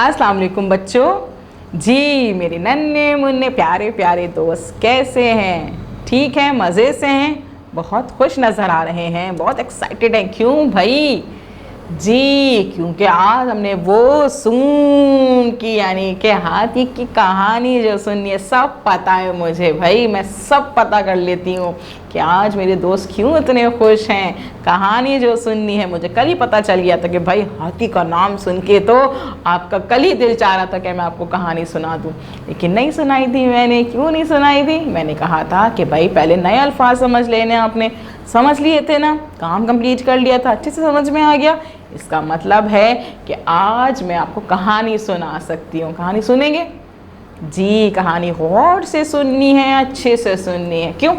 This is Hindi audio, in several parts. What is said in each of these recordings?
अस्सलाम वालेकुम बच्चों। जी मेरे नन्हे मुन्ने प्यारे प्यारे दोस्त कैसे हैं? ठीक हैं, मज़े से हैं, बहुत खुश नज़र आ रहे हैं, बहुत एक्साइटेड हैं। क्यों भाई? जी क्योंकि आज हमने वो सून की यानी कि हाथी की कहानी जो सुनी है, सब पता है मुझे भाई, मैं सब पता कर लेती हूँ कि आज मेरे दोस्त क्यों इतने खुश हैं। कहानी जो सुननी है मुझे कल ही पता चल गया था कि भाई हाथी का नाम सुन के तो आपका कल ही दिल चाह रहा था कि मैं आपको कहानी सुना दूँ, लेकिन नहीं सुनाई थी मैंने। क्यों नहीं सुनाई थी? मैंने कहा था कि भाई पहले नए अल्फाज समझ लेने। आपने समझ लिए थे ना, काम कंप्लीट कर लिया था, अच्छे से समझ में आ गया। इसका मतलब है कि आज मैं आपको कहानी सुना सकती हूँ। कहानी सुनेंगे? जी कहानी गौर से सुननी है, अच्छे से सुननी है। क्यों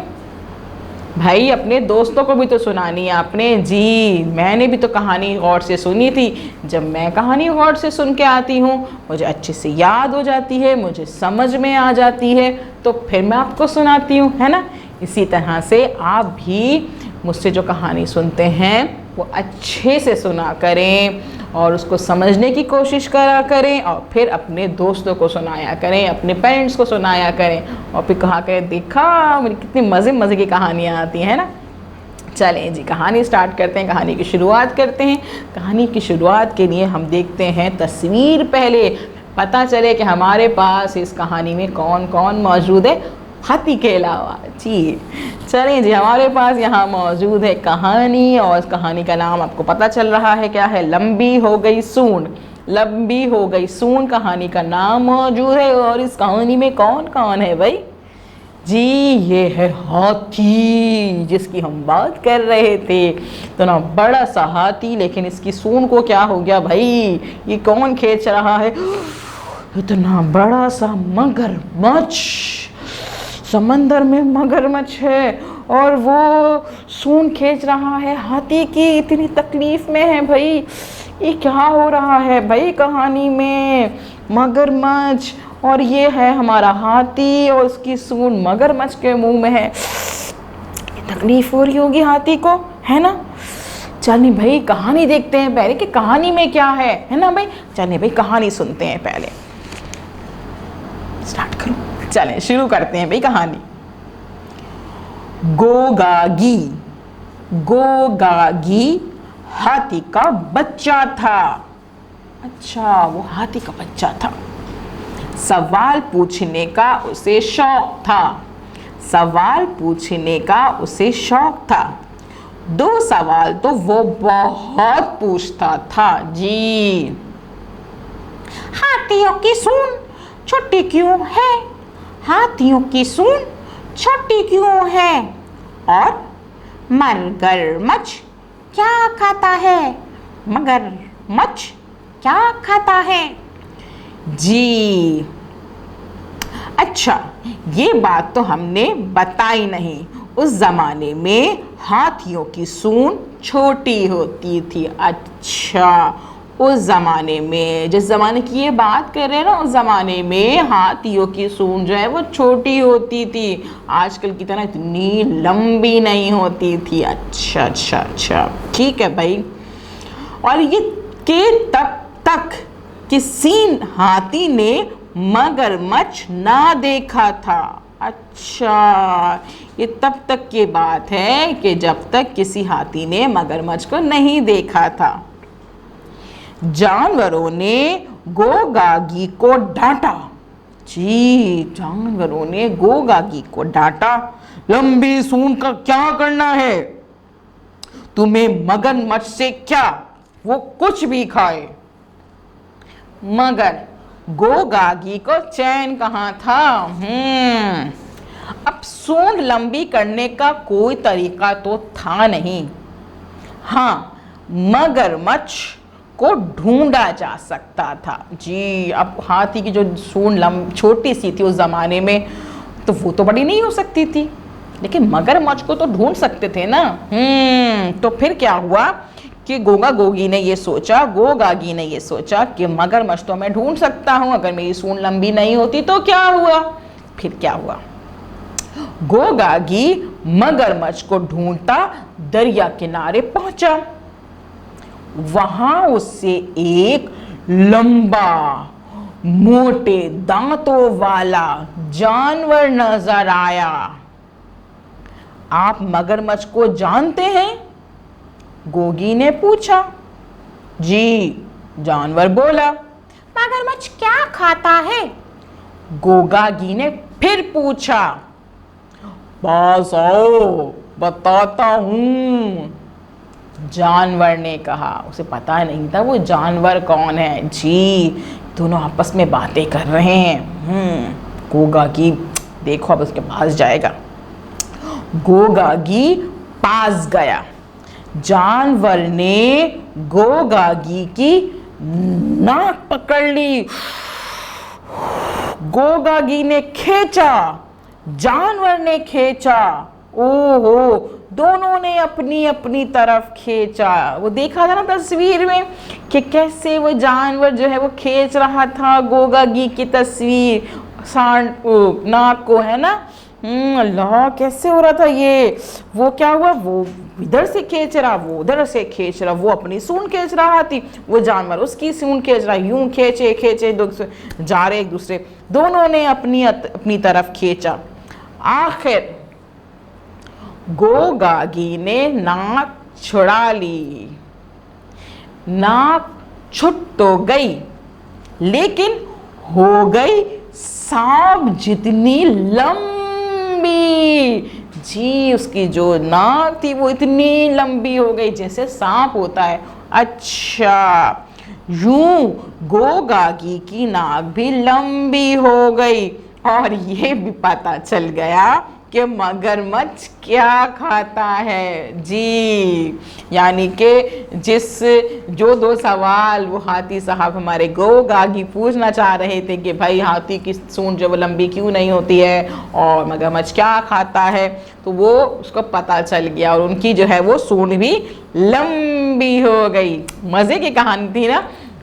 भाई? अपने दोस्तों को भी तो सुनानी है आपने। जी मैंने भी तो कहानी गौर से सुनी थी। जब मैं कहानी गौर से सुन के आती हूँ मुझे अच्छे से याद हो जाती है, मुझे समझ में आ जाती है, तो फिर मैं आपको सुनाती हूँ, है ना। इसी तरह से आप भी मुझसे जो कहानी सुनते हैं वो अच्छे से सुना करें और उसको समझने की कोशिश करा करें और फिर अपने दोस्तों को सुनाया करें, अपने पेरेंट्स को सुनाया करें और फिर कहा करें देखा मेरी कितनी मज़े मज़े की कहानियाँ आती हैं ना। चलें जी कहानी स्टार्ट करते हैं, कहानी की शुरुआत करते हैं। कहानी की शुरुआत के लिए हम देखते हैं तस्वीर, पहले पता चले कि हमारे पास इस कहानी में कौन कौन मौजूद है हाथी के अलावा। जी चलें जी, हमारे पास यहाँ मौजूद है कहानी और इस कहानी का नाम आपको पता चल रहा है क्या है? लंबी हो गई सूंड। लंबी हो गई सूंड कहानी का नाम मौजूद है। और इस कहानी में कौन कौन है भाई? जी ये है हाथी जिसकी हम बात कर रहे थे। तो ना बड़ा सा हाथी, लेकिन इसकी सूंड को क्या हो गया भाई? ये कौन खींच रहा है? इतना बड़ा सा मगरमच्छ, समंदर में मगरमच्छ है और वो सूंड खींच रहा है हाथी की। इतनी तकलीफ में है भाई। ये क्या हो रहा है भाई कहानी में? मगरमच्छ और ये है हमारा हाथी और उसकी सूंड मगरमच्छ के मुंह में है। तकलीफ हो रही होगी हाथी को, है ना। चलिए भाई कहानी देखते हैं पहले कि कहानी में क्या है ना भाई। चलिए भाई कहानी सुनते हैं पहले। स्टार्ट करो। चलें शुरू करते हैं भाई कहानी। गोगागी। गोगागी हाथी का बच्चा था। अच्छा वो हाथी का बच्चा था। सवाल पूछने का उसे शौक था। सवाल पूछने का उसे शौक था। दो सवाल तो वो बहुत पूछता था। जी हाथियों की सूंड छोटी क्यों है? हाथियों की सूंड छोटी क्यों है? और मगरमच्छ क्या खाता है? मगरमच्छ क्या खाता है? जी अच्छा ये बात तो हमने बताई नहीं। उस जमाने में हाथियों की सूंड छोटी होती थी। अच्छा उस ज़माने में, जिस ज़माने की ये बात कर रहे हैं ना, उस ज़माने में हाथियों की सूंड जो है वो छोटी होती थी, आजकल की तरह इतनी लंबी नहीं होती थी। अच्छा अच्छा अच्छा ठीक है भाई। और ये के तब तक किसी हाथी ने मगरमच्छ ना देखा था। अच्छा ये तब तक की बात है कि जब तक किसी हाथी ने मगरमच्छ को नहीं देखा था। जानवरों ने गोगागी को डांटा। जी जानवरों ने गोगागी को डांटा। लंबी सूंड का क्या करना है? तुम्हें मगरमच्छ से क्या, वो कुछ भी खाए। मगर गोगागी को चैन कहाँ था? अब सूंड लंबी करने का कोई तरीका तो था नहीं। हाँ मगरमच्छ को ढूंढा जा सकता था। जी अब हाथी की जो सूंड छोटी सी थी उस जमाने में, तो वो तो बड़ी नहीं हो सकती थी, लेकिन मगरमच्छ को तो ढूंढ सकते थे ना। तो फिर क्या हुआ कि गोगागी ने ये सोचा कि मगरमच्छ तो मैं ढूंढ सकता हूँ, अगर मेरी सूंड लंबी नहीं होती तो क्या हुआ? फिर क्या हुआ? गोगागी मगरमच्छ को ढूंढता दरिया किनारे पहुंचा। वहां उससे एक लंबा मोटे दांतों वाला जानवर नजर आया। आप मगरमच्छ को जानते हैं? गोगी ने पूछा। जी, जानवर बोला। मगरमच्छ क्या खाता है? गोगागी ने फिर पूछा। पास आओ, बताता हूं, जानवर ने कहा। उसे पता नहीं था वो जानवर कौन है। जी, दोनों आपस में बातें कर रहे हैं। गोगागी देखो अब उसके पास जाएगा। गोगागी पास गया। जानवर ने गोगागी की नाक पकड़ ली। गोगागी ने खींचा, जानवर ने खींचा। ओहो, दोनों ने अपनी अपनी तरफ खींचा। वो देखा था ना तस्वीर में कि कैसे वो जानवर जो है वो खींच रहा था गोगागी की तस्वीर, सांड नाक को, है ना। अल्लाह, कैसे हो रहा था ये। वो क्या हुआ, वो इधर से खींच रहा, वो उधर से खींच रहा। वो अपनी सूंड खींच रहा थी, वो जानवर उसकी सूंड खींच रहा। यूं खींचे खींचे जा रहे एक दूसरे, दोनों ने अपनी अपनी तरफ खींचा। आखिर गोगागी ने नाक छुड़ा ली। नाक छुट तो गई, लेकिन हो गई सांप जितनी लंबी। जी, उसकी जो नाक थी वो इतनी लंबी हो गई जैसे सांप होता है। अच्छा, यूं गोगागी की नाक भी लंबी हो गई और ये भी पता चल गया कि मगरमच्छ क्या खाता है। जी, यानी कि जो दो सवाल वो हाथी साहब हमारे गोगागी पूछना चाह रहे थे कि भाई हाथी की सूंड जो वो लंबी क्यों नहीं होती है और मगरमच्छ क्या खाता है, तो वो उसको पता चल गया और उनकी जो है वो सूंड भी लंबी हो गई। मज़े की कहानी थी ना।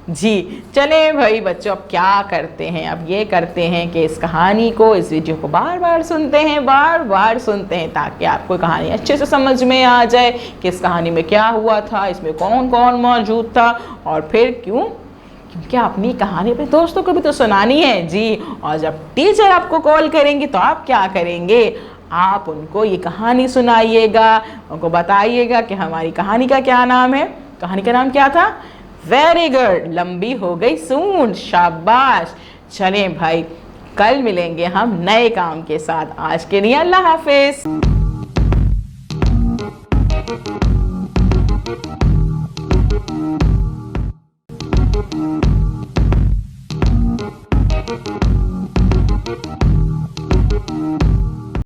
जी, चले भाई बच्चों, अब क्या करते हैं, अब ये करते हैं कि इस कहानी को, इस वीडियो को बार बार सुनते हैं, बार बार सुनते हैं, ताकि आपको कहानी अच्छे से समझ में आ जाए कि इस कहानी में क्या हुआ था, इसमें कौन कौन मौजूद था और फिर क्यों, क्योंकि अपनी कहानी अपने दोस्तों को भी तो सुनानी है। जी, और जब टीचर आपको कॉल करेंगे तो आप क्या करेंगे, आप उनको ये कहानी सुनाइएगा, उनको बताइएगा कि हमारी कहानी का क्या नाम है। कहानी का नाम क्या था? वेरी गुड, लंबी हो गई सूंड। शाबाश। चलें भाई, कल मिलेंगे हम नए काम के साथ। आज के लिए अल्लाह हाफिज।